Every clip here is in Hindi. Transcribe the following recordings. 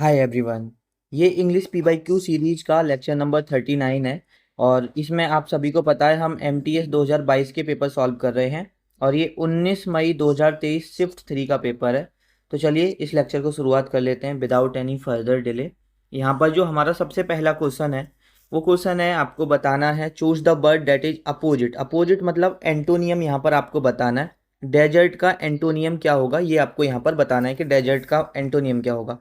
हाय एवरीवन। ये English P by Q series का लेक्चर नंबर 39 है। और इसमें आप सभी को पता है हम एम टी एस 2022 के पेपर सॉल्व कर रहे हैं। और ये 19 मई 2023 शिफ्ट 3 का पेपर है। तो चलिए इस लेक्चर को शुरुआत कर लेते हैं विदाउट एनी फर्दर डिले। यहाँ पर जो हमारा सबसे पहला क्वेश्चन है वो क्वेश्चन है, आपको बताना है choose the word that is opposite. Opposite मतलब एंटोनियम यहाँ पर आपको बताना है। डेजर्ट का एंटोनियम क्या होगा ये आपको यहाँ पर बताना है कि डेजर्ट का एंटोनियम क्या होगा।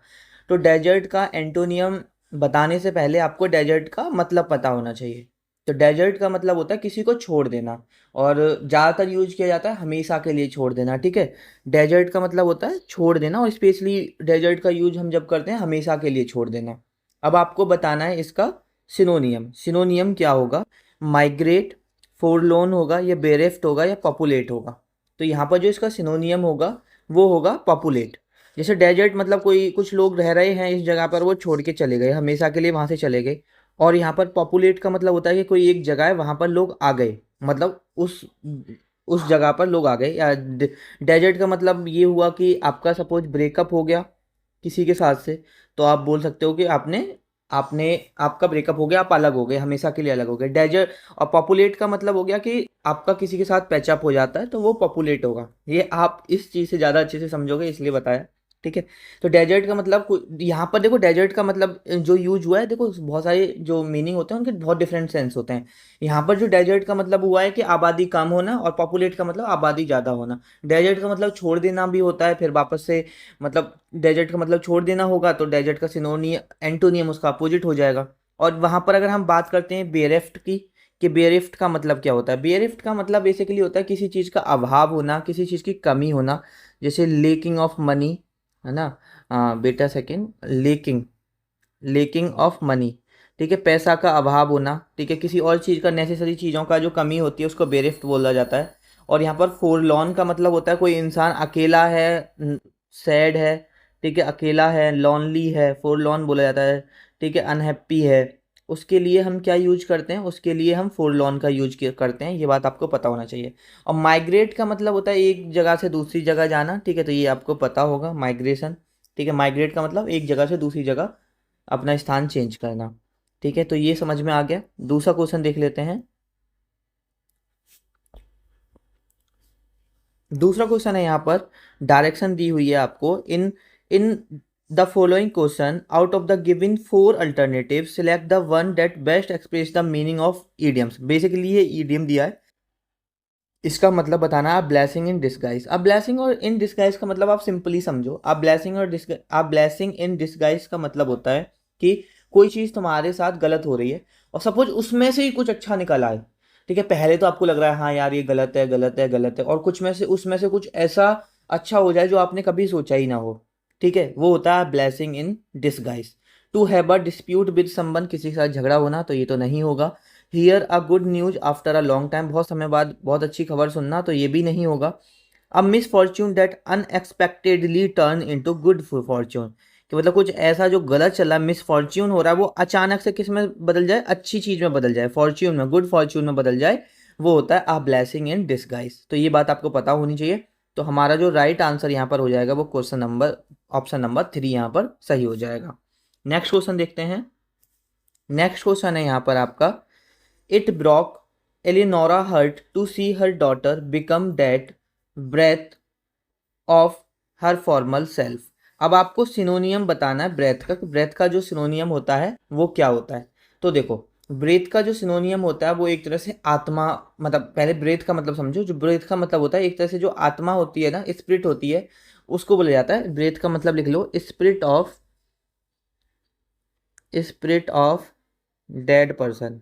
तो डेजर्ट का एंटोनियम बताने से पहले आपको डेजर्ट का मतलब पता होना चाहिए। तो डेजर्ट का मतलब होता है किसी को छोड़ देना। और ज़्यादातर यूज किया जाता है हमेशा के लिए छोड़ देना, ठीक है। डेजर्ट का मतलब होता है छोड़ देना, और स्पेशली डेजर्ट का यूज हम जब करते हैं हमेशा के लिए छोड़ देना। अब आपको बताना है इसका सिनोनियम। सिनोनियम क्या होगा? माइग्रेट, फोरलोन होगा, या बेरेफ्ट होगा, या पॉपुलेट होगा। तो यहाँ पर जो इसका सिनोनियम होगा वो होगा पॉपुलेट। जैसे डेजर्ट मतलब कोई कुछ लोग रह रहे हैं इस जगह पर, वो छोड़ के चले गए, हमेशा के लिए वहां से चले गए। और यहाँ पर पॉपुलेट का मतलब होता है कि कोई एक जगह है वहां पर लोग आ गए, मतलब उस जगह पर लोग आ गए। या डेजर्ट का मतलब ये हुआ कि आपका सपोज ब्रेकअप हो गया किसी के साथ से, तो आप बोल सकते हो कि आपने आपने आपका ब्रेकअप हो गया, आप अलग हो गए, हमेशा के लिए अलग हो गए, डेजर्ट। और पॉपुलेट का मतलब हो गया कि आपका किसी के साथ पैचअप हो जाता है तो वो पॉपुलेट होगा। ये आप इस चीज़ से ज़्यादा अच्छे से समझोगे इसलिए बताया, ठीक है। तो डेजर्ट का मतलब यहाँ पर देखो, डेजर्ट का मतलब जो यूज हुआ है, देखो बहुत सारे जो मीनिंग होते हैं उनके बहुत डिफरेंट सेंस होते हैं। यहाँ पर जो डेजर्ट का मतलब हुआ है कि आबादी कम होना, और पॉपुलेट का मतलब आबादी ज़्यादा होना। डेजर्ट का मतलब छोड़ देना भी होता है, फिर वापस से मतलब डेजर्ट का मतलब छोड़ देना होगा तो डेजर्ट का सिनोनियम एंटोनियम उसका अपोजिट हो जाएगा। और वहाँ पर अगर हम बात करते हैं बेरेफ्ट की, कि बेरिफ्ट का मतलब क्या होता है। बेरिफ्ट का मतलब बेसिकली होता है किसी चीज़ का अभाव होना, किसी चीज़ की कमी होना। जैसे लेकिंग ऑफ मनी, है ना। बेटा second, lacking lacking of money, ठीक है, पैसा का अभाव होना, ठीक है, किसी और चीज़ का, नेसेसरी चीज़ों का जो कमी होती है उसको बेरिफ्ट बोला जाता है। और यहाँ पर फोरलॉन का मतलब होता है कोई इंसान अकेला है, सैड है, ठीक है, अकेला है, लॉनली है, फोरलॉन बोला जाता है, ठीक है, अनहैप्पी है। उसके लिए हम क्या यूज करते हैं? उसके लिए हम फोरलॉन का यूज करते हैं, ये बात आपको पता होना चाहिए। और माइग्रेट का मतलब होता है एक जगह से दूसरी जगह जाना, ठीक है, तो ये आपको पता होगा माइग्रेशन, ठीक है। माइग्रेट का मतलब एक जगह से दूसरी जगह अपना स्थान चेंज करना, ठीक है। तो ये समझ में आ गया। दूसरा क्वेश्चन देख लेते हैं। दूसरा क्वेश्चन है यहाँ पर, डायरेक्शन दी हुई है आपको। In in the following question out of the given four alternative select the one that best express the meaning of idioms. Basically ये ईडियम दिया है, इसका मतलब बताना है। आप ब्लेसिंग इन डिस्गाइज। अब ब्लेसिंग और इन डिस्गाइज का मतलब आप सिंपली समझो। आप ब्लेसिंग इन डिस्गाइज का मतलब होता है कि कोई चीज़ तुम्हारे साथ गलत हो रही है, और सपोज उसमें से ही कुछ अच्छा निकल आए, ठीक है। पहले तो आपको लग रहा है हाँ यार ये गलत है, गलत है, गलत है, और कुछ में से उसमें से कुछ ऐसा अच्छा हो जाए जो आपने कभी सोचा ही ना हो, ठीक है, वो होता है blessing in disguise. To have a dispute with someone, किसी के साथ झगड़ा होना, तो ये तो नहीं होगा। Here a good news after a long time, बहुत समय बाद बहुत अच्छी खबर सुनना, तो ये भी नहीं होगा। A misfortune that unexpectedly turn into good fortune, कि मतलब कुछ ऐसा जो गलत चल रहा है, मिस फॉर्च्यून हो रहा है, वो अचानक से किस में बदल जाए? अच्छी चीज में बदल जाए, फॉर्च्यून में, गुड फॉर्च्यून में बदल जाए, वो होता है अ ब्लेसिंग इन डिस्गाइज। तो ये बात आपको पता होनी चाहिए। तो हमारा जो राइट आंसर यहाँ पर हो जाएगा वो क्वेश्चन नंबर ऑप्शन नंबर 3 यहाँ पर सही हो जाएगा। नेक्स्ट क्वेश्चन देखते हैं। नेक्स्ट क्वेश्चन है यहाँ पर आपका, It broke Eleonora heart to see her daughter become that breath of her former self। अब आपको सिनोनियम बताना है ब्रेथ का, ब्रेथ का जो सिनोनियम होता है वो क्या होता है। तो देखो, ब्रेथ का जो सिनोनियम होता है वो एक तरह से आत्मा, मतलब पहले ब्रेथ का मतलब समझो। जो ब्रेथ का मतलब होता है एक तरह से जो आत्मा होती है ना, स्पिरिट होती है, उसको बोला जाता है। ब्रेथ का मतलब लिख लो, spirit of dead person.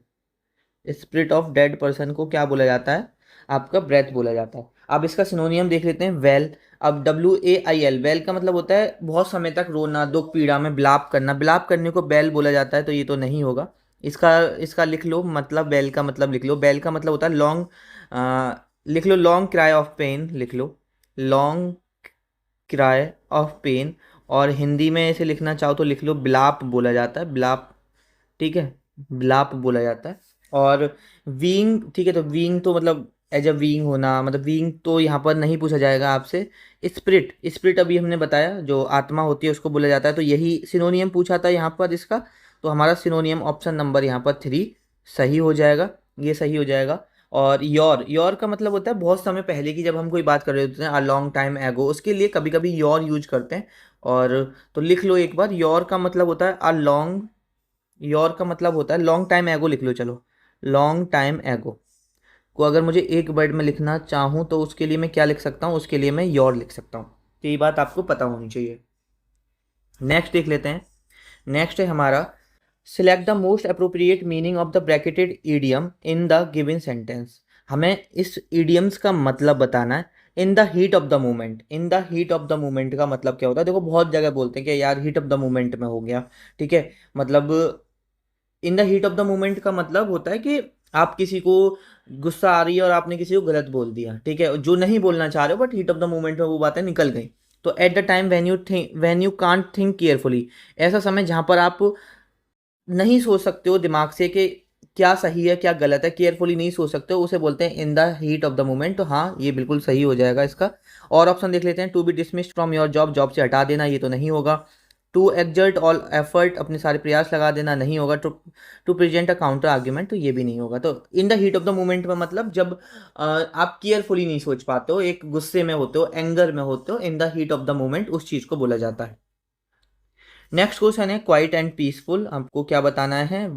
Spirit of dead person को क्या बोला जाता है? आपका ब्रेथ बोला जाता है। अब इसका सिनोनियम देख लेते हैं, वेल। अब WAIL, वेल का मतलब होता है बहुत समय तक रोना, दुख पीड़ा में बिलाप करना, बिलाप करने को बेल बोला जाता है, तो ये तो नहीं होगा। इसका इसका लिख लो मतलब, बेल का मतलब लिख लो, बेल का मतलब होता है लॉन्ग, लिख लो लॉन्ग क्राई ऑफ पेन, लिख लो लॉन्ग क्राई ऑफ पेन। और हिंदी में इसे लिखना चाहो तो लिख लो बिलाप बोला जाता है, बिलाप, ठीक है, बिलाप बोला जाता है। और वीइंग, ठीक है, तो वीइंग तो मतलब एज अ बीइंग होना, मतलब बीइंग तो यहाँ पर नहीं पूछा जाएगा आपसे। स्पिरिट, स्पिरिट अभी हमने बताया जो आत्मा होती है उसको बोला जाता है, तो यही सिनोनियम पूछा था यहाँ पर इसका। तो हमारा सिनोनियम ऑप्शन नंबर यहाँ पर 3 सही हो जाएगा, ये सही हो जाएगा। और योर का मतलब होता है बहुत समय पहले की, जब हम कोई बात कर रहे होते हैं अ लॉन्ग टाइम एगो, उसके लिए कभी कभी योर यूज करते हैं। और तो लिख लो एक बार, योर का मतलब होता है अ लॉन्ग, योर का मतलब होता है लॉन्ग टाइम एगो, लिख लो चलो, लॉन्ग टाइम एगो को अगर मुझे एक वर्ड में लिखना चाहूँ तो उसके लिए मैं क्या लिख सकता हूँ, उसके लिए मैं योर लिख सकता हूँ। तो ये बात आपको पता होनी चाहिए। नेक्स्ट देख लेते हैं। नेक्स्ट है हमारा, select the most appropriate meaning of the bracketed idiom in the given sentence. हमें इस ईडियम्स का मतलब बताना है। इन the heat of the moment, in the heat of the moment का मतलब क्या होता है? देखो बहुत जगह बोलते हैं कि यार हीट ऑफ द मोमेंट में हो गया, ठीक है। मतलब इन the heat of the moment का मतलब होता है कि आप किसी को, गुस्सा आ रही है और आपने किसी को गलत बोल दिया, ठीक है, जो नहीं बोलना चाह रहे हो, but heat of the moment में वो बातें निकल गई। तो at the time when you can't think carefully, ऐसा समय जहां पर आप नहीं सोच सकते हो दिमाग से कि क्या सही है क्या गलत है, केयरफुली नहीं सोच सकते हो, उसे बोलते हैं इन the heat of the moment. तो हाँ, ये बिल्कुल सही हो जाएगा इसका। और ऑप्शन देख लेते हैं, to be dismissed from your job, job से हटा देना, ये तो नहीं होगा। टू एक्सर्ट ऑल एफर्ट, अपने सारे प्रयास लगा देना, नहीं होगा। To to present a counter argument, तो ये भी नहीं होगा। तो in the heat of the moment में मतलब जब आप केयरफुली नहीं सोच पाते हो, एक गुस्से में होते हो, एंगर में होते हो, इन the heat of the moment उस चीज को बोला जाता है। नेक्स्ट क्वेश्चन है क्वाइट एंड पीसफुल। आपको क्या बताना है?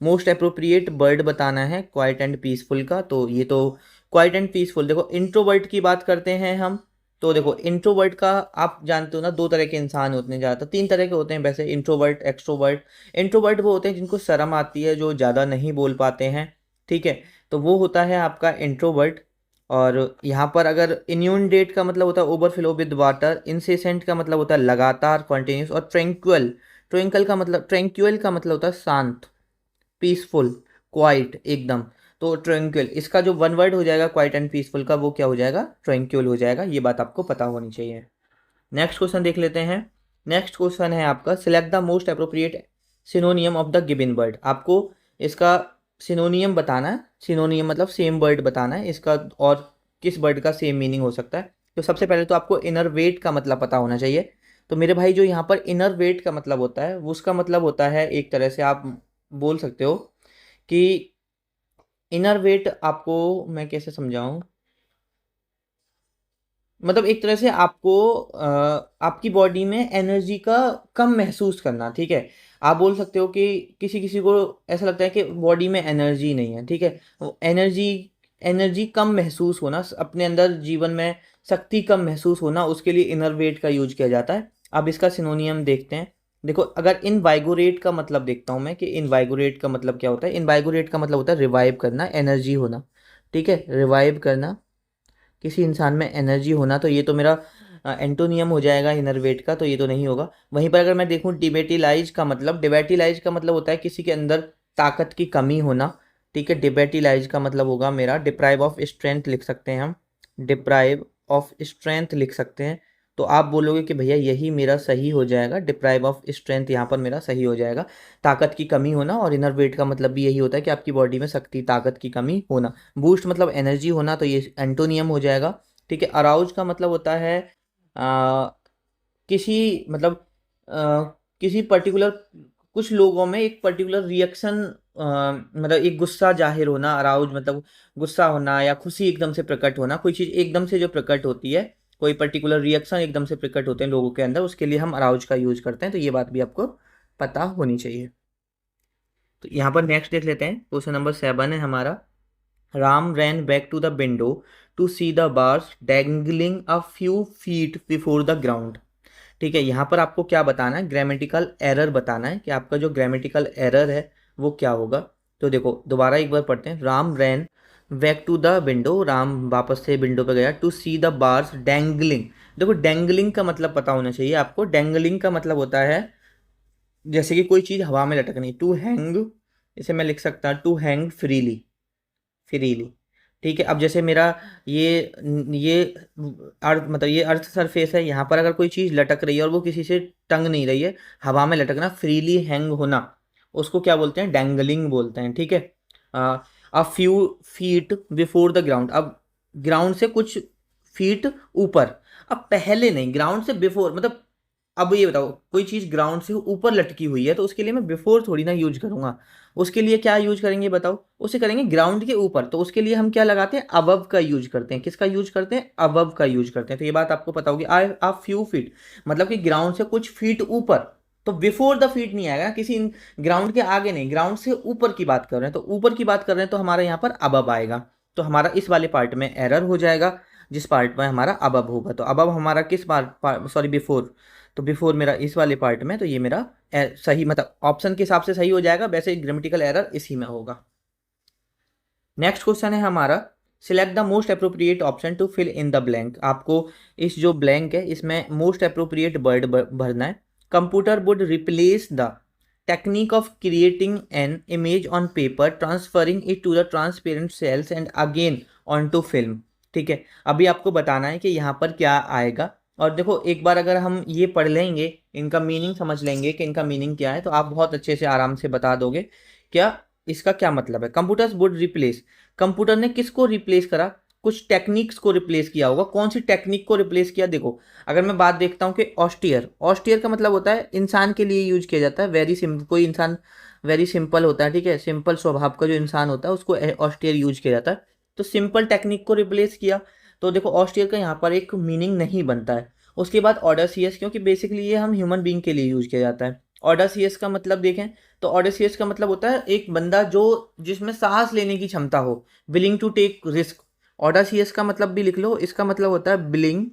मोस्ट अप्रोप्रिएट वर्ड बताना है क्वाइट एंड पीसफुल का। तो ये तो क्वाइट एंड पीसफुल, देखो इंट्रोवर्ट की बात करते हैं हम। तो देखो इंट्रोवर्ट का आप जानते हो ना, दो तरह के इंसान होते हैं, ज़्यादातर तीन तरह के होते हैं वैसे, इंट्रोवर्ट, एक्सट्रोवर्ट। इंट्रोवर्ट वो होते हैं जिनको शर्म आती है, जो ज़्यादा नहीं बोल पाते हैं, ठीक है, तो वो होता है आपका इंट्रोवर्ट। और यहाँ पर अगर इन्यूंडेट का मतलब होता है ओवरफ्लो विद वाटर, इंसेसेंट का मतलब होता है लगातार, कॉन्टिन्यूस। और ट्रैंक्विल, ट्रैंक्विल का मतलब होता है शांत, पीसफुल, क्वाइट, एकदम। तो ट्रैंक्विल, इसका जो वन वर्ड हो जाएगा क्वाइट एंड पीसफुल का, वो क्या हो जाएगा? ट्रैंक्विल हो जाएगा। ये बात आपको पता होनी चाहिए। नेक्स्ट क्वेश्चन देख लेते हैं। नेक्स्ट क्वेश्चन है आपका, select the most appropriate सिनोनियम of the given word. आपको इसका सिनोनियम बताना है, सिनोनियम मतलब सेम वर्ड बताना है इसका, और किस वर्ड का सेम मीनिंग हो सकता है। तो सबसे पहले तो आपको इनर वेट का मतलब पता होना चाहिए। तो मेरे भाई जो यहाँ पर इनर वेट का मतलब होता है, वो उसका मतलब होता है, एक तरह से आप बोल सकते हो कि इनर वेट, आपको मैं कैसे समझाऊं, मतलब एक तरह से आपको आपकी बॉडी में एनर्जी का कम महसूस करना, ठीक है। आप बोल सकते हो कि किसी किसी को ऐसा लगता है कि बॉडी में एनर्जी नहीं है, ठीक है, वो एनर्जी, एनर्जी कम महसूस होना, अपने अंदर जीवन में शक्ति कम महसूस होना, उसके लिए इनर वेट का यूज किया जाता है। अब इसका सिनोनियम देखते हैं। देखो अगर इनवाइगोरेट का मतलब देखता हूँ मैं, कि इनवाइगोरेट का मतलब क्या होता है। इनवाइगोरेट का मतलब होता है रिवाइव करना, एनर्जी होना, ठीक है, रिवाइव करना, किसी इंसान में एनर्जी होना। तो ये तो मेरा एंटोनियम हो जाएगा इनरवेट का, तो ये तो नहीं होगा। वहीं पर अगर मैं देखूं डिबेटिलाइज का मतलब, डिबेटिलाइज का मतलब होता है किसी के अंदर ताकत की कमी होना, ठीक है। डिबेटिलाइज का मतलब होगा मेरा डिप्राइव ऑफ स्ट्रेंथ, लिख सकते हैं हम, डिप्राइव ऑफ स्ट्रेंथ लिख सकते हैं। तो आप बोलोगे कि भैया यही मेरा सही हो जाएगा, डिप्राइव ऑफ स्ट्रेंथ यहाँ पर मेरा सही हो जाएगा, ताकत की कमी होना। और इनर वेट का मतलब भी यही होता है कि आपकी बॉडी में शक्ति, ताकत की कमी होना। बूस्ट मतलब एनर्जी होना, तो ये एंटोनियम हो जाएगा, ठीक है। अराउज का मतलब होता है आ, किसी मतलब आ, किसी पर्टिकुलर, कुछ लोगों में एक पर्टिकुलर रिएक्शन, मतलब एक गुस्सा जाहिर होना, अराउज मतलब गुस्सा होना या खुशी एकदम से प्रकट होना, कोई चीज़ एकदम से जो प्रकट होती है, कोई पर्टिकुलर रिएक्शन एकदम से प्रकट होते हैं लोगों के अंदर, उसके लिए हम अराउज का यूज करते हैं। तो ये बात भी आपको पता होनी चाहिए। तो यहाँ पर नेक्स्ट देख लेते हैं, क्वेश्चन नंबर 7 है हमारा, Ram ran back to the window to see the bars dangling a few feet before the ground, ठीक है। यहाँ पर आपको क्या बताना है? ग्रामेटिकल एरर बताना है कि आपका जो ग्रामेटिकल एरर है वो क्या होगा। तो देखो दोबारा एक बार पढ़ते हैं, Ram ran back to the window, Ram वापस से विंडो पे गया, to see the bars dangling. देखो डैंगलिंग का मतलब पता होना चाहिए आपको। डैंगलिंग का मतलब होता है जैसे कि कोई चीज़ हवा में लटकनी, टू हैंग, इसे मैं लिख सकता हूँ टू हैंग फ्रीली, फ्रीली, ठीक है। अब जैसे मेरा ये ये अर्थ, मतलब ये अर्थ सरफेस है, यहाँ पर अगर कोई चीज़ लटक रही है और वो किसी से टंग नहीं रही है, हवा में लटकना, फ्रीली हैंग होना, उसको क्या बोलते हैं? डैंगलिंग बोलते हैं, ठीक है। अ few feet before the ground. अब ग्राउंड से कुछ फीट ऊपर, अब पहले नहीं, ग्राउंड से बिफोर मतलब, अब ये बताओ कोई चीज़ ग्राउंड से ऊपर लटकी हुई है तो उसके लिए मैं बिफोर थोड़ी ना यूज करूंगा, उसके लिए क्या यूज करेंगे बताओ, उसे करेंगे ग्राउंड के ऊपर, तो उसके लिए हम क्या लगाते हैं, अबव का यूज करते हैं। किसका यूज करते हैं, अबव का यूज करते हैं। तो ये बात आपको पता होगी। आई आ फ्यू फीट मतलब कि ग्राउंड से कुछ फीट ऊपर, तो बिफोर द फीट नहीं आएगा, किसी ग्राउंड के आगे नहीं, ग्राउंड से ऊपर की बात कर रहे हैं, तो ऊपर की बात कर रहे हैं तो हमारा यहाँ पर अबव आएगा। तो हमारा इस वाले पार्ट में एरर हो जाएगा, जिस पार्ट में हमारा अबव होगा। तो अबव हमारा किस पार्ट, सॉरी बिफोर, तो बिफोर मेरा इस वाले पार्ट में, तो ये मेरा सही मतलब ऑप्शन के हिसाब से सही हो जाएगा, वैसे ग्रामेटिकल एरर इसी में होगा। नेक्स्ट क्वेश्चन है हमारा, select the most appropriate option to fill in the blank. आपको इस जो ब्लैंक है इसमें मोस्ट अप्रोप्रिएट वर्ड भरना है। Computer would replace the technique of creating an image on paper, transferring it to the transparent cells and again on to film. ठीक है, अभी आपको बताना है कि यहाँ पर क्या आएगा। और देखो एक बार अगर हम ये पढ़ लेंगे, इनका मीनिंग समझ लेंगे कि इनका मीनिंग क्या है, तो आप बहुत अच्छे से आराम से बता दोगे क्या इसका क्या मतलब है। कंप्यूटर्स वुड रिप्लेस, कंप्यूटर ने किसको रिप्लेस करा, कुछ टेक्निक्स को रिप्लेस किया होगा। कौन सी टेक्निक को रिप्लेस किया, देखो अगर मैं बात देखता हूँ कि ऑस्टियर, ऑस्टियर का मतलब होता है इंसान के लिए यूज किया जाता है, वेरी सिंपल, कोई इंसान वेरी सिंपल होता है, ठीक है, सिंपल स्वभाव का जो इंसान होता है उसको ऑस्टियर यूज किया जाता है। तो सिंपल टेक्निक को रिप्लेस किया, तो देखो ऑस्टियर का यहाँ पर एक मीनिंग नहीं बनता है। उसके बाद ऑडरसियस, क्योंकि बेसिकली ये हम ह्यूमन बीइंग के लिए यूज किया जाता है। ऑडरसियस का मतलब देखें तो ऑडेसियस का मतलब होता है एक बंदा जो जिसमें साहस लेने की क्षमता हो, विलिंग टू टेक रिस्क। ऑडासियस का मतलब भी लिख लो, इसका मतलब होता है बिलिंग,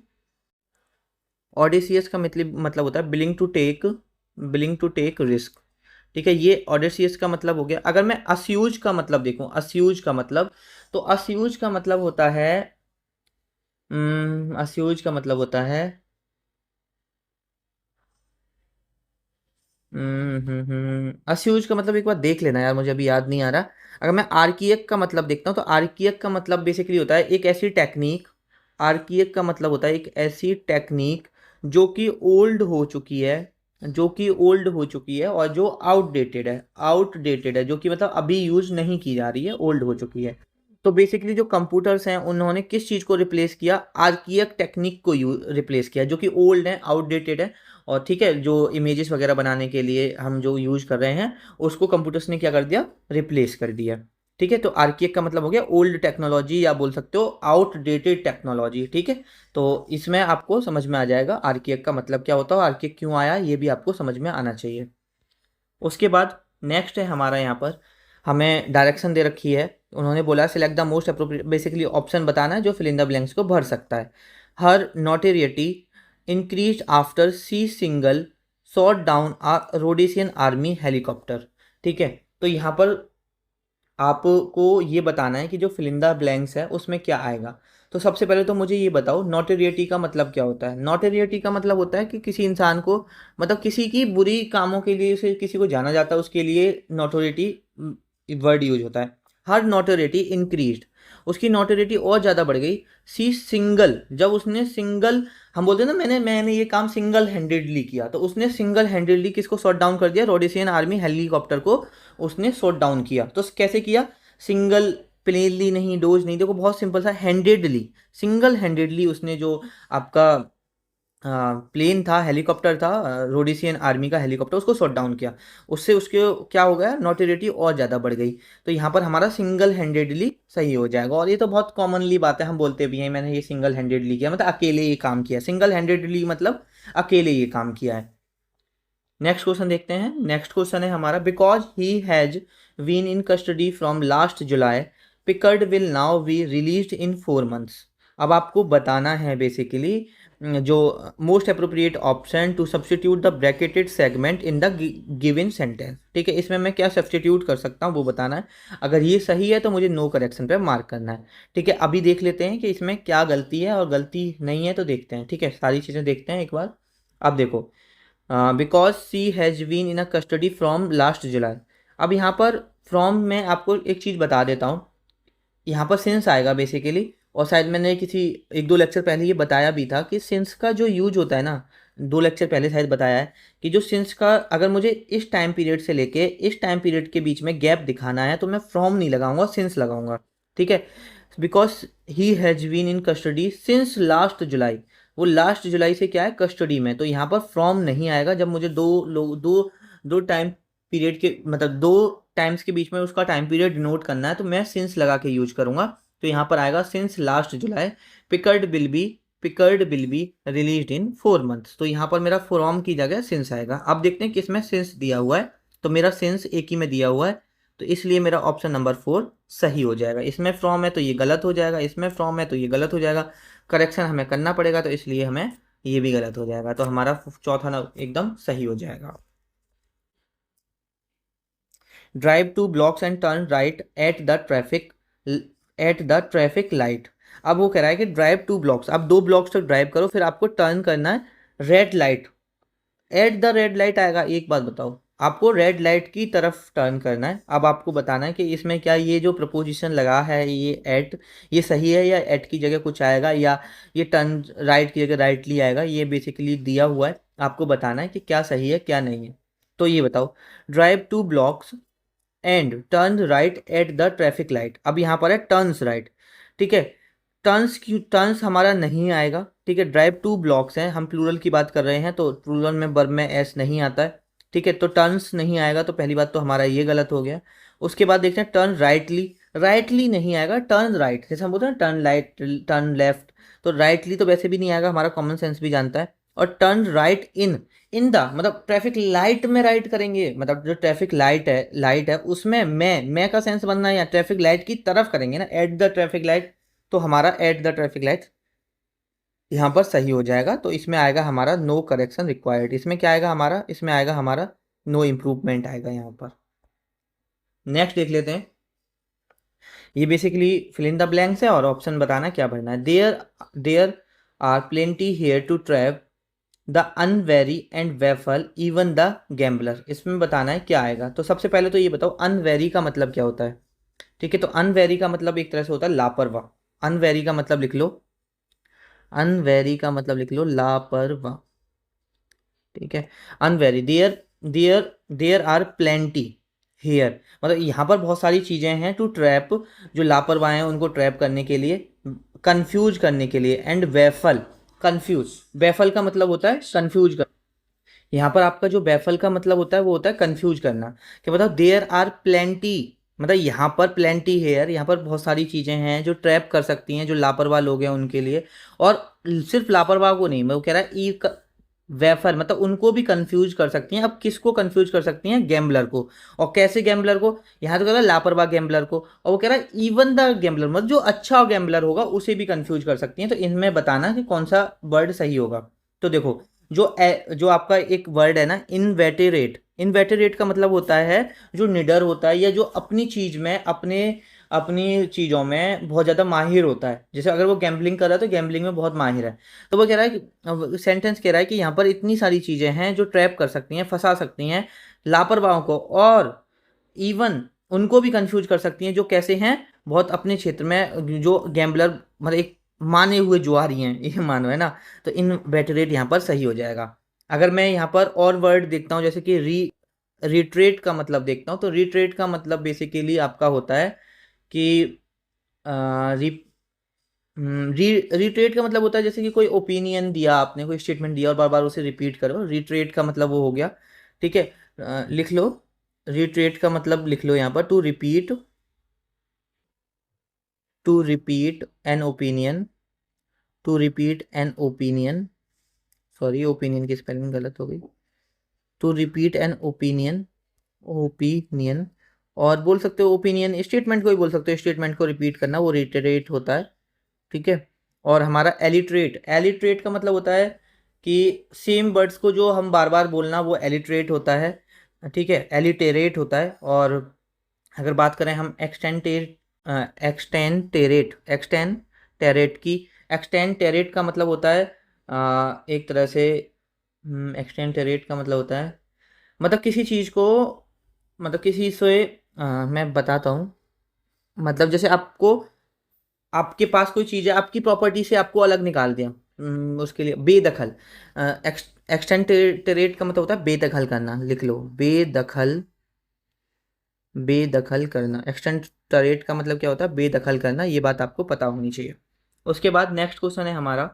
ऑडेसियस का मतलब होता है बिलिंग टू टेक रिस्क। ठीक है, ये ऑडेसियस का मतलब हो गया। अगर मैं अस्यूज का मतलब देखूं, अस्यूज का मतलब, तो अस्यूज का मतलब होता है, अस्यूज का मतलब होता है, अस्यूज का मतलब एक बार देख लेना यार, मुझे अभी याद नहीं आ रहा। अगर मैं आर्कियक का मतलब देखता हूँ तो आर्कियक का मतलब बेसिकली होता है एक ऐसी टेक्निक, आर्कियक का मतलब होता है एक ऐसी टेक्निक जो कि ओल्ड हो चुकी है, जो कि ओल्ड हो चुकी है और जो आउटडेटेड है, आउटडेटेड है जो कि मतलब अभी यूज नहीं की जा रही है, ओल्ड हो चुकी है। तो बेसिकली जो कंप्यूटर्स हैं उन्होंने किस चीज़ को रिप्लेस किया, आर्कियक टेक्निक को रिप्लेस किया, जो कि ओल्ड है, आउटडेटेड है। और ठीक है, जो इमेजेस वगैरह बनाने के लिए हम जो यूज़ कर रहे हैं उसको कंप्यूटर्स ने क्या कर दिया, रिप्लेस कर दिया। ठीक है, तो आर्कियक का मतलब हो गया ओल्ड टेक्नोलॉजी, या बोल सकते हो आउटडेटेड टेक्नोलॉजी। ठीक है, तो इसमें आपको समझ में आ जाएगा आर्कियक का मतलब क्या होता है, आर्कियक क्यों आया, ये भी आपको समझ में आना चाहिए। उसके बाद नेक्स्ट है हमारा, यहाँ पर हमें डायरेक्शन दे रखी है। उन्होंने बोला select the most appropriate, basically option बताना है जो फिल इन द ब्लैंक्स को भर सकता है। Her notoriety increase after she single shot down a Rhodesian army helicopter. ठीक है, तो यहाँ पर आपको ये बताना है कि जो फिल इन द ब्लैंक्स है उसमें क्या आएगा। तो सबसे पहले तो मुझे ये बताओ नोटेरियटी का मतलब क्या होता है। नोटेरियटी का मतलब होता है कि किसी इंसान को, मतलब किसी की बुरी कामों के लिए उसे किसी को जाना जाता है, उसके लिए नोटोरिटी वर्ड यूज होता है। हर नोटोरिटी इंक्रीज्ड, उसकी नोटोरिटी और ज़्यादा बढ़ गई। सी सिंगल, जब उसने सिंगल, हम बोलते हैं ना मैंने मैंने ये काम सिंगल हैंडेडली किया, तो उसने सिंगल हैंडेडली किसको शॉट डाउन कर दिया, रोडेशियन आर्मी हेलीकॉप्टर को उसने शॉट डाउन किया। तो कैसे किया, सिंगल, प्लेनली नहीं, डोज नहीं, देखो बहुत सिंपल सा, हैंडेडली, सिंगल हैंडेडली उसने जो आपका प्लेन था, हेलीकॉप्टर था, रोडेशियन आर्मी का हेलीकॉप्टर, उसको शॉट डाउन किया। उससे उसके क्या हो गया, नोटेरिटी और ज़्यादा बढ़ गई। तो यहाँ पर हमारा सिंगल हैंडेडली सही हो जाएगा। और ये तो बहुत कॉमनली बात है, हम बोलते भी हैं मैंने ये सिंगल हैंडेडली किया, मतलब अकेले ये काम किया, सिंगल हैंडेडली मतलब अकेले ये काम किया है। नेक्स्ट क्वेश्चन देखते हैं। नेक्स्ट क्वेश्चन है हमारा, because he has been in custody from last July, Pickard will now be released in 4 months। अब आपको बताना है बेसिकली जो most appropriate option to substitute the bracketed segment in the given sentence. ठीक है, इसमें मैं क्या सब्सटीट्यूट कर सकता हूँ वो बताना है। अगर ये सही है तो मुझे नो करेक्शन पे मार्क करना है। ठीक है, अभी देख लेते हैं कि इसमें क्या गलती है, और गलती नहीं है तो देखते हैं। ठीक है, सारी चीज़ें देखते हैं एक बार। अब देखो, because she has been in a custody from last July. अब यहाँ पर फ्रॉम में आपको एक चीज़ बता देता हूँ, यहाँ पर सिंस आएगा बेसिकली। और शायद मैंने किसी 1-2 लेक्चर पहले ये बताया भी था कि सिंस का जो यूज होता है ना, 2 लेक्चर पहले शायद बताया है कि जो सिंस का अगर मुझे इस टाइम पीरियड से लेके इस टाइम पीरियड के बीच में गैप दिखाना है तो मैं फ्रॉम नहीं लगाऊंगा, सिंस लगाऊंगा। ठीक है, because he has been in custody since last July, वो लास्ट जुलाई से क्या है, कस्टडी में। तो यहाँ पर फ्रॉम नहीं आएगा। जब मुझे दो टाइम पीरियड के मतलब दो टाइम्स के बीच में उसका टाइम पीरियड नोट करना है तो मैं सिंस लगा के यूज करूंगा। तो यहाँ पर आएगा since last July Pickard will be released in 4 months. तो यहाँ पर मेरा फ्रॉम की जगह सिंस आएगा। अब देखते हैं किसमें सिंस दिया हुआ है, तो मेरा सिंस एक ही में दिया हुआ है, तो इसलिए मेरा ऑप्शन नंबर 4 सही हो जाएगा। इसमें फ्रॉम है तो ये गलत हो जाएगा, इसमें फ्रॉम है तो ये गलत हो जाएगा, करेक्शन हमें करना पड़ेगा, तो इसलिए हमें ये भी गलत हो जाएगा। तो हमारा चौथा एकदम सही हो जाएगा। Drive two blocks and turn right at the traffic light. अब वो कह रहा है कि ड्राइव टू ब्लॉक्स, अब 2 ब्लॉक्स तक ड्राइव करो, फिर आपको टर्न करना है red light. At the red light आएगा। एक बात बताओ, आपको रेड लाइट की तरफ टर्न करना है। अब आपको बताना है कि इसमें क्या ये जो प्रपोजिशन लगा है ये एट, ये सही है या एट की जगह कुछ आएगा, या ये टर्न राइट की जगह राइटली आएगा। ये बेसिकली दिया हुआ है, आपको बताना है कि क्या सही है क्या नहीं है। तो ये बताओ, drive two blocks and turn right at the traffic light. अब यहाँ पर है टर्न्स राइट। ठीक है, टर्न्स हमारा नहीं आएगा। ठीक है, ड्राइव टू ब्लॉक्स हैं, हम प्लूरल की बात कर रहे हैं तो प्लूरल में वर्ब में एस नहीं आता है। ठीक है, तो टर्न्स नहीं आएगा, तो पहली बात तो हमारा ये गलत हो गया। उसके बाद देखते हैं टर्न राइटली, राइटली नहीं आएगा, टर्न राइट। जैसे हम बोलते हैं टर्न लाइट टर्न लेफ्ट, तो राइटली तो वैसे भी नहीं आएगा, हमारा कॉमन सेंस भी जानता है। और टर्न राइट इन द मतलब ट्रैफिक लाइट में राइट करेंगे, मतलब जो ट्रैफिक लाइट है उसमें मैं का सेंस बनना है, या ट्रैफिक लाइट की तरफ करेंगे ना, एट द ट्रैफिक लाइट। तो हमारा एट द ट्रैफिक लाइट यहाँ पर सही हो जाएगा। तो इसमें आएगा हमारा नो करेक्शन रिक्वायर्ड। इसमें क्या आएगा हमारा, इसमें आएगा हमारा नो इम्प्रूवमेंट आएगा यहाँ पर। नेक्स्ट देख लेते हैं। ये basically fill in the blanks है और ऑप्शन बताना क्या भरना है। There are plenty here to trap the unwary and waffle even the gambler. इसमें बताना है क्या आएगा। तो सबसे पहले तो ये बताओ अनवेरी का मतलब क्या होता है। ठीक है, तो अनवेरी का मतलब एक तरह से होता है लापरवाह। अनवेरी का मतलब लिख लो, अनवेरी का मतलब लिख लो लापरवाह। ठीक है, unwary, there there there are plenty here, मतलब यहाँ पर बहुत सारी चीज़ें हैं टू ट्रैप, जो लापरवाह हैं उनको ट्रैप करने के लिए, कंफ्यूज करने के लिए। एंड वेफल, कंफ्यूज, वेफल का मतलब होता है कंफ्यूज कर। यहाँ पर आपका जो बैफल का मतलब होता है वो होता है कंफ्यूज करना। कि बताओ देयर आर प्लेंटी, मतलब यहाँ पर प्लेंटी हेयर, यहाँ पर बहुत सारी चीज़ें हैं जो ट्रैप कर सकती हैं जो लापरवाह लोग हैं उनके लिए। और सिर्फ लापरवाह को नहीं, मैं वो कह रहा है ई वेफर मतलब उनको भी कंफ्यूज कर सकती हैं। अब किसको कंफ्यूज कर सकती हैं, गैम्बलर को। और कैसे गैम्बलर को, यहाँ तो कह रहा है लापरवाह गैम्बलर को, और वो कह रहा है इवन द गैम्बलर, मतलब जो अच्छा गैम्बलर होगा उसे भी कंफ्यूज कर सकती हैं। तो इनमें बताना कि कौन सा वर्ड सही होगा। तो देखो, जो आपका एक वर्ड है ना इनवेटेरेट, इनवेटेरेट का मतलब होता है जो निडर होता है, या जो अपनी चीज में अपनी चीज़ों में बहुत ज़्यादा माहिर होता है। जैसे अगर वो गैम्बलिंग कर रहा है तो गैम्बलिंग में बहुत माहिर है। तो वो कह रहा है कि सेंटेंस कह रहा है कि यहाँ पर इतनी सारी चीज़ें हैं जो ट्रैप कर सकती हैं, फंसा सकती हैं लापरवाहों को, और इवन उनको भी कंफ्यूज कर सकती हैं जो कैसे हैं, बहुत अपने क्षेत्र में जो गैम्बलर, मतलब एक माने हुए जुआरी हैं, ये मानो है ना। तो इन वेटरेट यहाँ पर सही हो जाएगा। अगर मैं यहाँ पर और वर्ड देखता हूँ जैसे कि रिट्रेट का मतलब देखता हूँ, तो रिट्रेट का मतलब बेसिकली आपका होता है कि री रिट्रेट का मतलब होता है जैसे कि कोई ओपिनियन दिया आपने, कोई स्टेटमेंट दिया और बार बार उसे रिपीट करो, रिट्रेट का मतलब वो हो गया। ठीक है, लिख लो, रिट्रेट का मतलब लिख लो यहाँ पर to repeat an opinion, to repeat an opinion, sorry opinion की स्पेलिंग गलत हो गई, to repeat an opinion, opinion. और बोल सकते हो ओपिनियन स्टेटमेंट को ही बोल सकते हो, स्टेटमेंट को रिपीट करना वो रिटरेट होता है। ठीक है, और हमारा एलिट्रेट, एलिट्रेट का मतलब होता है कि सेम वर्ड्स को जो हम बार बार बोलना वो एलिट्रेट होता है। ठीक है, एलिटेरेट होता है। और अगर बात करें हम एक्सटेंटेरेट की, एक्सटेंटेरेट का मतलब होता है एक तरह से, एक्सटेंटेरेट का मतलब होता है मतलब किसी चीज़ को, मतलब किसी से मैं बताता हूँ। मतलब जैसे आपको, आपके पास कोई चीज़ है, आपकी प्रॉपर्टी से आपको अलग निकाल दिया, उसके लिए बेदखल। एक्सटेंटरेट का मतलब होता है बेदखल करना, लिख लो बेदखल, बेदखल करना। एक्सटेंटरेट का मतलब क्या होता है? बेदखल करना, ये बात आपको पता होनी चाहिए। उसके बाद नेक्स्ट क्वेश्चन है हमारा,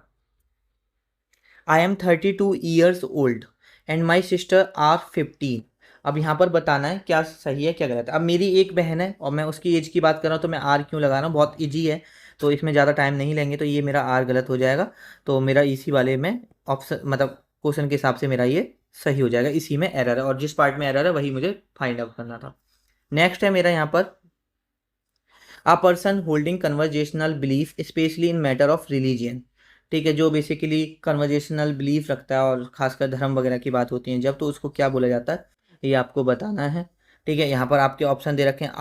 I am 32 years old and my sister are 15। अब यहाँ पर बताना है क्या सही है क्या गलत है। अब मेरी एक बहन है और मैं उसकी एज की बात कर रहा हूँ, तो मैं आर क्यों लगा रहा हूँ, बहुत इजी है, तो इसमें ज़्यादा टाइम नहीं लेंगे, तो ये मेरा आर गलत हो जाएगा। तो मेरा इसी वाले में ऑप्शन मतलब क्वेश्चन के हिसाब से मेरा ये सही हो जाएगा, इसी में एरर है, और जिस पार्ट में एरर है वही मुझे फाइंड आउट करना था। नेक्स्ट है मेरा यहाँ पर, a person holding conversational belief specially in matter of religion. ठीक है, जो बेसिकली कन्वर्जेशनल बिलीफ रखता है और खासकर धर्म वगैरह की बात होती है जब, तो उसको क्या बोला जाता है, ये आपको बताना है। ठीक है, यहाँ पर आपके ऑप्शन दे रखे हैं,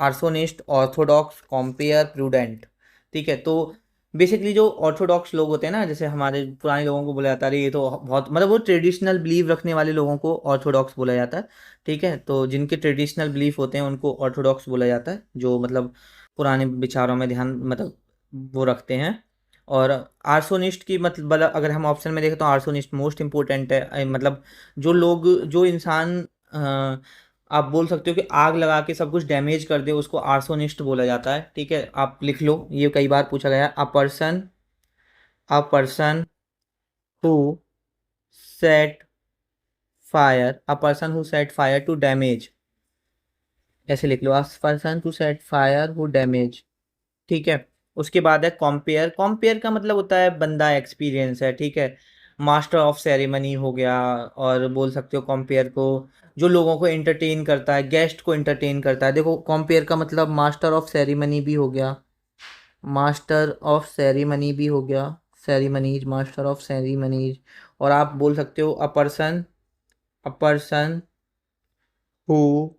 आर्सोनिस्ट, ऑर्थोडॉक्स, कॉम्पेयर, प्रूडेंट। ठीक है, तो बेसिकली जो ऑर्थोडॉक्स लोग होते हैं ना, जैसे हमारे पुराने लोगों को बोला जाता है, ये तो बहुत मतलब वो ट्रेडिशनल बिलीव रखने वाले लोगों को ऑर्थोडॉक्स बोला जाता है। ठीक है, तो जिनके ट्रेडिशनल बिलीफ होते हैं उनको ऑर्थोडॉक्स बोला जाता है, जो मतलब पुराने विचारों में ध्यान मतलब वो रखते हैं। और आर्सोनिस्ट की मतलब अगर हम ऑप्शन में देखें तो आर्सोनिस्ट मोस्ट इम्पोर्टेंट है, मतलब जो लोग, जो इंसान आप बोल सकते हो कि आग लगा के सब कुछ डैमेज कर दे, उसको आर्सोनिस्ट बोला जाता है। ठीक है, आप लिख लो, ये कई बार पूछा गया है, a person who set fire to damage, ऐसे लिख लो, a person to set fire who damage. ठीक है, उसके बाद है कॉम्पेयर। कॉम्पेयर का मतलब होता है बंदा एक्सपीरियंस है। ठीक है, मास्टर ऑफ सेरेमनी हो गया, और बोल सकते हो कॉम्पेयर को जो लोगों को एंटरटेन करता है, गेस्ट को एंटरटेन करता है। देखो कॉम्पेयर का मतलब मास्टर ऑफ सेरेमनी भी हो गया, मास्टर ऑफ सेरेमनी भी हो गया, सेरेमनीज, मास्टर ऑफ सेरेमनीज। और आप बोल सकते हो a person who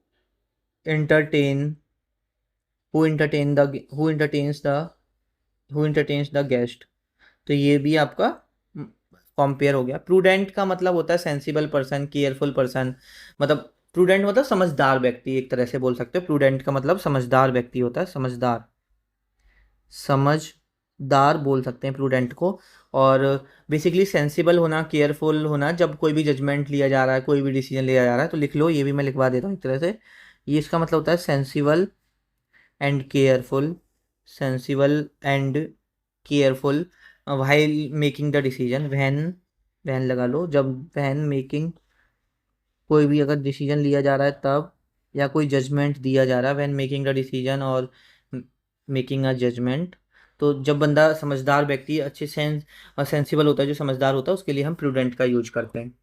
entertain who entertains the guest. तो ये भी आपका कॉम्पेयर हो गया। प्रूडेंट का मतलब होता है सेंसिबल पर्सन, केयरफुल पर्सन, मतलब प्रूडेंट मतलब समझदार व्यक्ति, एक तरह से बोल सकते हो प्रूडेंट का मतलब समझदार व्यक्ति होता है, समझदार, समझदार बोल सकते हैं प्रूडेंट को। और बेसिकली सेंसिबल होना, केयरफुल होना, जब कोई भी जजमेंट लिया जा रहा है, कोई भी डिसीजन लिया जा रहा है, तो लिख लो, ये भी मैं लिखवा देता हूँ एक तरह से, ये इसका मतलब होता है sensible and careful, sensible and careful while making the decision, when, when लगा लो, जब वैन मेकिंग, कोई भी अगर डिसीजन लिया जा रहा है तब, या कोई जजमेंट दिया जा रहा है, वैन मेकिंग द डिसीजन और मेकिंग अ जजमेंट। तो जब बंदा समझदार व्यक्ति, अच्छे सेंस और सेंसिबल होता है, जो समझदार होता है, उसके लिए हम प्रूडेंट का यूज करते हैं।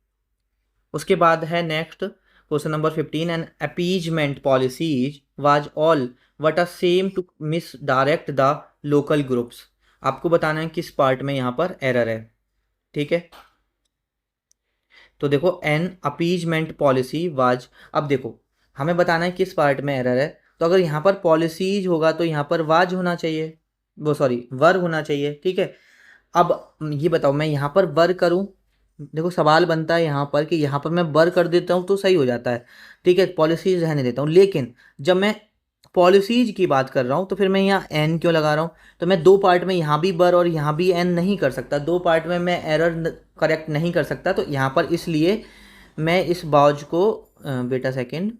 उसके बाद है next question number 15, an appeasement policies was all what a same to misdirect the local groups. आपको बताना है किस पार्ट में यहाँ पर एरर है। ठीक है, तो देखो एन अपीजमेंट पॉलिसी वाज, अब देखो हमें बताना है किस पार्ट में एरर है। तो अगर यहाँ पर पॉलिसीज होगा तो यहाँ पर वाज होना चाहिए, वो सॉरी वर होना चाहिए। ठीक है, अब ये बताओ मैं यहाँ पर वर करूँ, देखो सवाल बनता है यहाँ पर कि यहाँ पर मैं वर कर देता हूँ तो सही हो जाता है। ठीक है, पॉलिसीज रहने देता हूँ, लेकिन जब मैं पॉलिसीज की बात कर रहा हूँ तो फिर मैं यहाँ एन क्यों लगा रहा हूँ? तो मैं दो पार्ट में यहाँ भी वर और यहाँ भी एन नहीं कर सकता, दो पार्ट में मैं एरर करेक्ट नहीं कर सकता। तो यहाँ पर इसलिए मैं इस वॉज को बेटा सेकंड,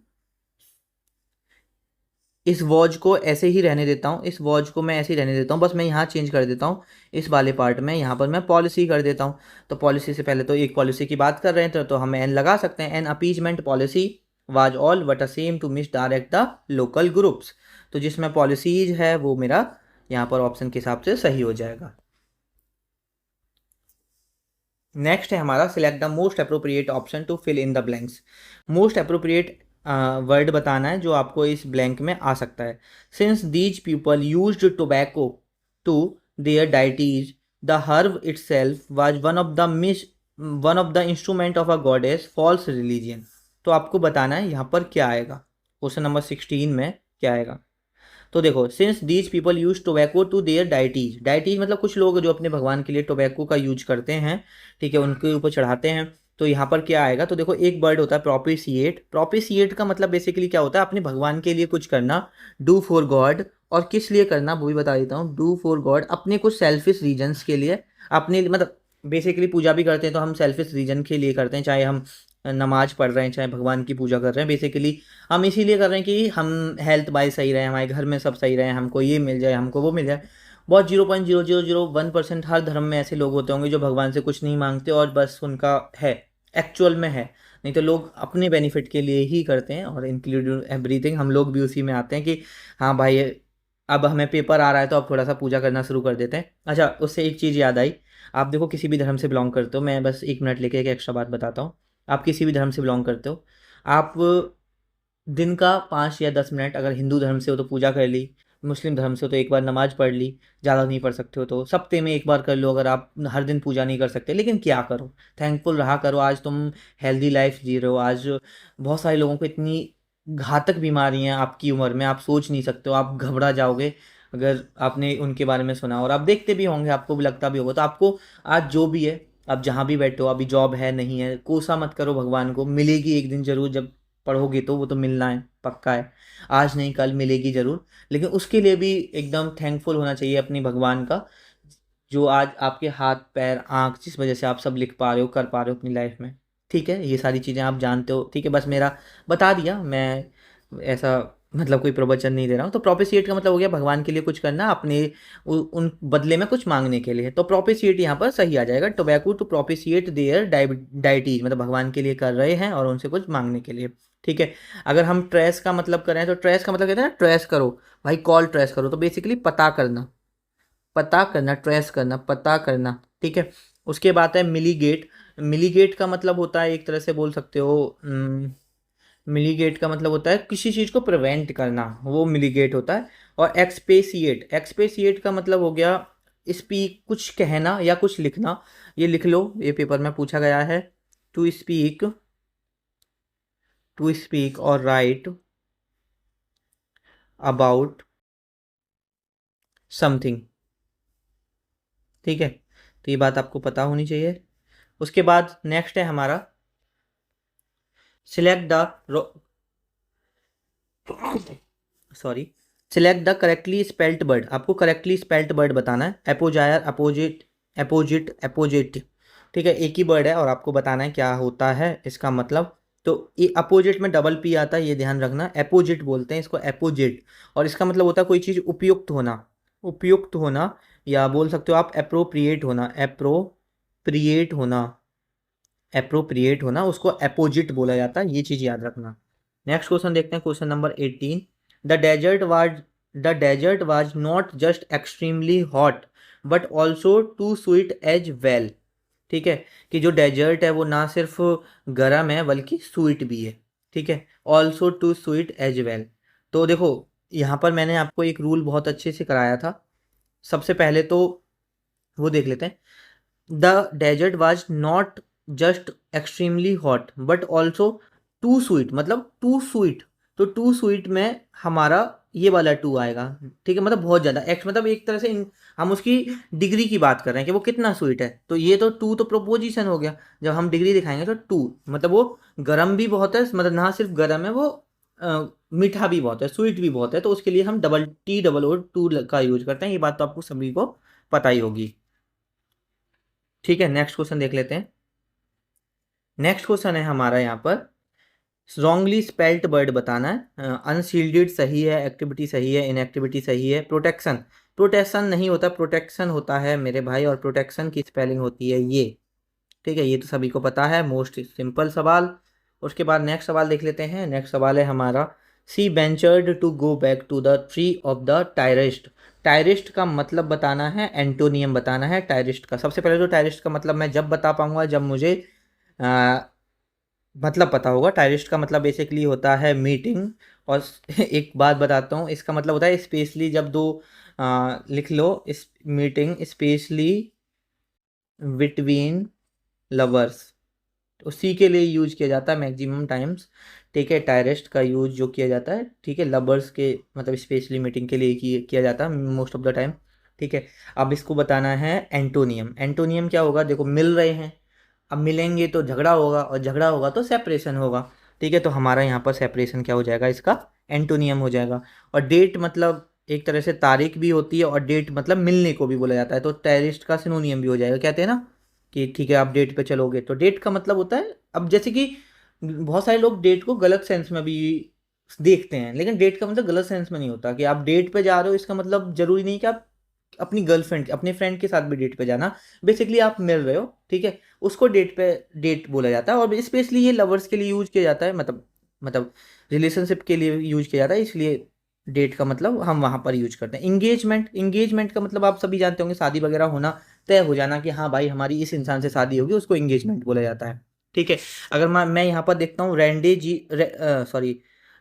इस वॉज को ऐसे ही रहने देता हूँ, इस वॉज को मैं ऐसे ही रहने देता हूँ, बस मैं यहाँ चेंज कर देता हूँ, इस वाले पार्ट में यहाँ पर मैं पॉलिसी कर देता हूँ। तो पॉलिसी से पहले तो एक पॉलिसी की बात कर रहे हैं, तो हम एन लगा सकते हैं, an appeasement policy was all what a same to misdirect the local groups. तो जिसमें पॉलिसीज है वो मेरा यहाँ पर ऑप्शन के हिसाब से सही हो जाएगा। नेक्स्ट है हमारा, select the most appropriate option to fill in the blanks. Most appropriate word बताना है जो आपको इस ब्लैंक में आ सकता है। Since these people used tobacco to their deities, the herb itself was one of the instrument of a goddess false religion. तो आपको बताना है यहाँ पर क्या आएगा, क्वेश्चन नंबर 16 में क्या आएगा। तो देखो, since these people use tobacco to their deities, deities मतलब कुछ लोग जो अपने भगवान के लिए टोबैको का यूज करते हैं, ठीक है, उनके ऊपर चढ़ाते हैं। तो यहाँ पर क्या आएगा, तो देखो एक वर्ड होता है प्रोपिशिएट। प्रोपिशिएट का मतलब बेसिकली क्या होता है, अपने भगवान के लिए कुछ करना, डू फॉर गॉड, और किस लिए करना वो भी बता देता हूँ, डू फॉर गॉड, अपने कुछ सेल्फिश रीजन्स के लिए, अपने मतलब बेसिकली पूजा भी करते हैं तो हम सेल्फिश रीजन के लिए करते हैं, चाहे हम नमाज पढ़ रहे हैं चाहे भगवान की पूजा कर रहे हैं, बेसिकली हम इसीलिए कर रहे हैं कि हम हेल्थ वाइज सही रहे, हमारे घर में सब सही रहे, हमको ये मिल जाए हमको वो मिल जाए। बहुत 0.0001% हर धर्म में ऐसे लोग होते होंगे जो भगवान से कुछ नहीं मांगते और बस उनका है, एक्चुअल में है। नहीं तो लोग अपने बेनिफिट के लिए ही करते हैं, और इंक्लूड एवरीथिंग हम लोग भी उसी में आते हैं कि हाँ भाई अब हमें पेपर आ रहा है तो अब थोड़ा सा पूजा करना शुरू कर देते हैं। अच्छा, उससे एक चीज़ याद आई, आप देखो किसी भी धर्म से बिलोंग करते हो, मैं बस 1 मिनट लेके एक एक्स्ट्रा बात बताता हूँ। आप किसी भी धर्म से बिलोंग करते हो, आप दिन का 5 या 10 मिनट अगर हिंदू धर्म से हो तो पूजा कर ली, मुस्लिम धर्म से हो तो एक बार नमाज पढ़ ली, ज़्यादा नहीं पढ़ सकते हो तो सप्ते में एक बार कर लो, अगर आप हर दिन पूजा नहीं कर सकते, लेकिन क्या करो, थैंकफुल रहा करो। आज तुम हेल्दी लाइफ जी रहे हो, आज बहुत सारे लोगों को इतनी घातक बीमारी हैं आपकी उम्र में, आप सोच नहीं सकते हो, आप घबरा जाओगे अगर आपने उनके बारे में सुना, और आप देखते भी होंगे, आपको भी लगता भी होगा। तो आपको आज जो भी है, आप जहाँ भी बैठे हो, अभी जॉब है नहीं है, कोसा मत करो, भगवान को मिलेगी एक दिन ज़रूर, जब पढ़ोगे तो वो तो मिलना है, पक्का है, आज नहीं कल मिलेगी ज़रूर। लेकिन उसके लिए भी एकदम थैंकफुल होना चाहिए अपनी भगवान का, जो आज आपके हाथ पैर आँख जिस वजह से आप सब लिख पा रहे हो, कर पा रहे हो अपनी लाइफ में। ठीक है, ये सारी चीज़ें आप जानते हो, ठीक है, बस मेरा बता दिया मैं, ऐसा मतलब कोई प्रवचन नहीं दे रहा हूँ। तो प्रोपिशिएट का मतलब हो गया भगवान के लिए कुछ करना, अपने उन बदले में कुछ मांगने के लिए, तो प्रोपिशिएट यहाँ पर सही आ जाएगा, टोबैको टू प्रोपिशिएट देयर डाइटीज, मतलब भगवान के लिए कर रहे हैं और उनसे कुछ मांगने के लिए। ठीक है, अगर हम ट्रेस का मतलब करें तो ट्रेस का मतलब कहते हैं ना, ट्रेस करो भाई, कॉल ट्रेस करो, तो बेसिकली पता करना, पता करना, ट्रेस करना, पता करना। ठीक है, उसके बाद है मिलीगेट। मिलीगेट का मतलब होता है, एक तरह से बोल सकते हो, मिलीगेट का मतलब होता है किसी चीज़ को प्रिवेंट करना, वो मिलीगेट होता है। और एक्सपेसिएट, एक्सपेसिएट का मतलब हो गया स्पीक, कुछ कहना या कुछ लिखना, ये लिख लो, ये पेपर में पूछा गया है। टू स्पीक, टू स्पीक और राइट अबाउट समथिंग। ठीक है, तो ये बात आपको पता होनी चाहिए। उसके बाद नेक्स्ट है हमारा select the, sorry, select the correctly spelt word, आपको करेक्टली स्पेल्ट वर्ड बताना है, अपोजायर, अपोजिट, अपोजिट, अपोजिट। ठीक है, एक ही वर्ड है और आपको बताना है क्या होता है इसका मतलब। तो ये अपोजिट में डबल पी आता है, ये ध्यान रखना, अपोजिट बोलते हैं इसको, अपोजिट, और इसका मतलब होता है कोई चीज़ उपयुक्त होना, उपयुक्त होना, या बोल सकते हो आप अप्रोप्रिएट होना, अप्रोप्रिएट होना, अप्रोप्रिएट होना, उसको अपोजिट बोला जाता है, ये चीज़ याद रखना। नेक्स्ट क्वेश्चन देखते हैं, question number 18। The dessert was not just extremely hot but also too sweet as well. ठीक है, कि जो डेजर्ट है वो ना सिर्फ गर्म है बल्कि स्वीट भी है। ठीक है, also too sweet as well. तो देखो, यहाँ पर मैंने आपको एक रूल बहुत अच्छे से कराया था। सबसे पहले तो वो देख लेते हैं, the dessert was not just extremely hot but also too sweet, मतलब टू स्वीट, तो टू स्वीट में हमारा ये वाला टू आएगा। ठीक है, मतलब बहुत ज़्यादा, एक्स मतलब एक तरह से हम उसकी डिग्री की बात कर रहे हैं कि वो कितना स्वीट है, तो ये तो टू तो प्रोपोजिशन हो गया, जब हम डिग्री दिखाएंगे तो टू मतलब वो गर्म भी बहुत है, मतलब ना सिर्फ गर्म है वो, मीठा भी बहुत है, स्वीट भी बहुत है, तो उसके लिए हम double T double O too का यूज करते हैं, ये बात तो आपको सभी को पता ही होगी। ठीक है, नेक्स्ट क्वेश्चन देख लेते हैं। नेक्स्ट क्वेश्चन है हमारा यहाँ पर, रॉन्गली स्पेल्ट वर्ड बताना है। अनशील्डेड सही है, एक्टिविटी सही है, इनएक्टिविटी सही है, प्रोटेक्शन, प्रोटेक्शन नहीं होता, प्रोटेक्शन होता है मेरे भाई, और प्रोटेक्शन की स्पेलिंग होती है ये। ठीक है, ये तो सभी को पता है, मोस्ट सिंपल सवाल। उसके बाद नेक्स्ट सवाल देख लेते हैं। नेक्स्ट सवाल है हमारा, she ventured to go back to the tree of the tourist. Tourist का मतलब बताना है, एंटोनियम बताना है टायरिस्ट का। सबसे पहले तो टायरिस्ट का मतलब मैं जब बता पाऊंगा जब मुझे मतलब पता होगा। टायरिस्ट का मतलब बेसिकली होता है मीटिंग, और एक बात बताता हूँ, इसका मतलब होता है स्पेशली, जब दो लिख लो, इस मीटिंग स्पेशली बिटवीन लवर्स, उसी के लिए यूज किया जाता है मैक्सिमम टाइम्स। ठीक है, टायरिस्ट का यूज जो किया जाता है, ठीक है, लवर्स के मतलब स्पेशली मीटिंग के लिए किया जाता है मोस्ट ऑफ द टाइम। ठीक है, अब इसको बताना है एंटोनियम। एंटोनियम क्या होगा, देखो मिल रहे हैं, अब मिलेंगे तो झगड़ा होगा, और झगड़ा होगा तो सेपरेशन होगा। ठीक है, तो हमारा यहाँ पर सेपरेशन क्या हो जाएगा, इसका एंटोनियम हो जाएगा। और डेट मतलब एक तरह से तारीख भी होती है, और डेट मतलब मिलने को भी बोला जाता है, तो टेररिस्ट का सिनोनियम भी हो जाएगा, कहते हैं ना कि ठीक है आप डेट पे चलोगे। तो डेट का मतलब होता है, अब जैसे कि बहुत सारे लोग डेट को गलत सेंस में भी देखते हैं, लेकिन डेट का मतलब गलत सेंस में नहीं होता कि आप डेट पे जा रहे हो, इसका मतलब जरूरी नहीं कि आप अपनी गर्लफ्रेंड अपने फ्रेंड के साथ भी डेट पे जाना। बेसिकली आप मिल रहे हो, ठीक है, उसको डेट पे डेट बोला जाता है। और स्पेशली ये लवर्स के लिए यूज किया जाता है, मतलब रिलेशनशिप के लिए यूज किया जाता है, इसलिए डेट का मतलब हम वहाँ पर यूज करते हैं। इंगेजमेंट का मतलब आप सभी जानते होंगे, शादी वगैरह होना, तय हो जाना कि हाँ भाई हमारी इस इंसान से शादी होगी, उसको इंगेजमेंट बोला जाता है। ठीक है। अगर मैं यहाँ पर देखता हूँ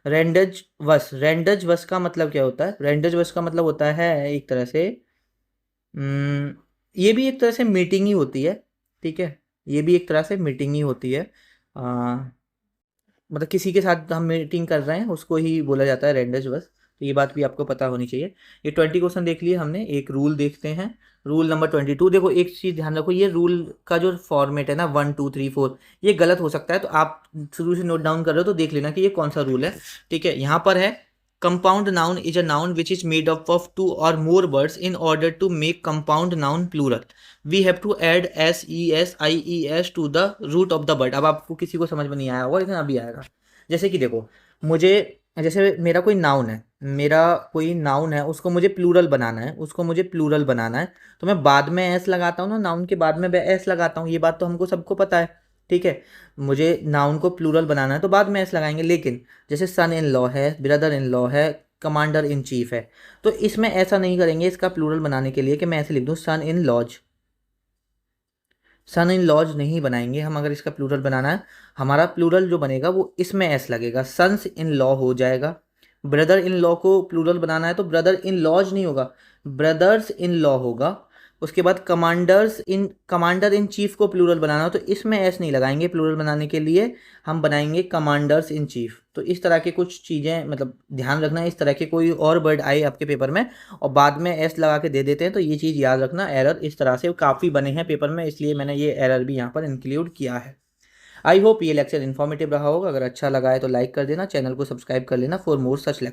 रेंडज वस का मतलब क्या होता है? रेंडज वस का मतलब होता है एक तरह से, ये भी एक तरह से मीटिंग ही होती है। ठीक है, ये भी एक तरह से मीटिंग ही होती है। मतलब किसी के साथ हम मीटिंग कर रहे हैं उसको ही बोला जाता है रेंडर्स बस। तो ये बात भी आपको पता होनी चाहिए। ये 20 क्वेश्चन देख लिए हमने, एक रूल देखते हैं। Rule number 22। देखो एक चीज़ ध्यान रखो, ये रूल का जो फॉर्मेट है ना 1 2 3 4, ये गलत हो सकता है, तो आप शुरू से नोट डाउन कर रहे हो तो देख लेना कि ये कौन सा रूल है। ठीक है, यहाँ पर है compound noun is a noun which is made up of 2 और more words in order to make compound noun plural. We have to add SES IES to the root of the word. अब आपको किसी को समझ में नहीं आया होगा, लेकिन अभी आएगा। जैसे कि देखो, मुझे जैसे मेरा कोई नाउन है, उसको मुझे प्लूरल बनाना है, तो मैं बाद में एस लगाता हूँ ना, नाउन के बाद में एस लगाता हूँ, ये बात तो हमको सबको पता है। ठीक है, मुझे नाउन को प्लूरल बनाना है तो बाद में एस लगाएंगे। लेकिन जैसे सन इन लॉ है, ब्रदर इन लॉ है, कमांडर इन चीफ है, तो इसमें ऐसा नहीं करेंगे इसका प्लूरल बनाने के लिए कि मैं ऐसे लिख दूँ सन इन लॉज नहीं बनाएंगे हम। अगर इसका प्लूरल बनाना है, हमारा प्लूरल जो बनेगा वो इसमें एस लगेगा, सन्स इन लॉ हो जाएगा। ब्रदर इन लॉ को प्लूरल बनाना है तो ब्रदर इन लॉज नहीं होगा, ब्रदर्स इन लॉ होगा। उसके बाद कमांडर इन चीफ को प्लूरल बनाना हो तो इसमें एस नहीं लगाएंगे, प्लूरल बनाने के लिए हम बनाएंगे कमांडर्स इन चीफ। तो इस तरह के कुछ चीज़ें मतलब ध्यान रखना, इस तरह के कोई और वर्ड आए आपके पेपर में और बाद में एस लगा के दे देते हैं, तो ये चीज़ याद रखना। एरर इस तरह से काफ़ी बने हैं पेपर में, इसलिए मैंने ये एरर भी यहाँ पर इंक्लूड किया है। आई होप ये लेक्चर इन्फॉर्मेटिव रहा होगा। अगर अच्छा लगा है तो लाइक कर देना, चैनल को सब्सक्राइब कर लेना फॉर मोर सच लेक्चर।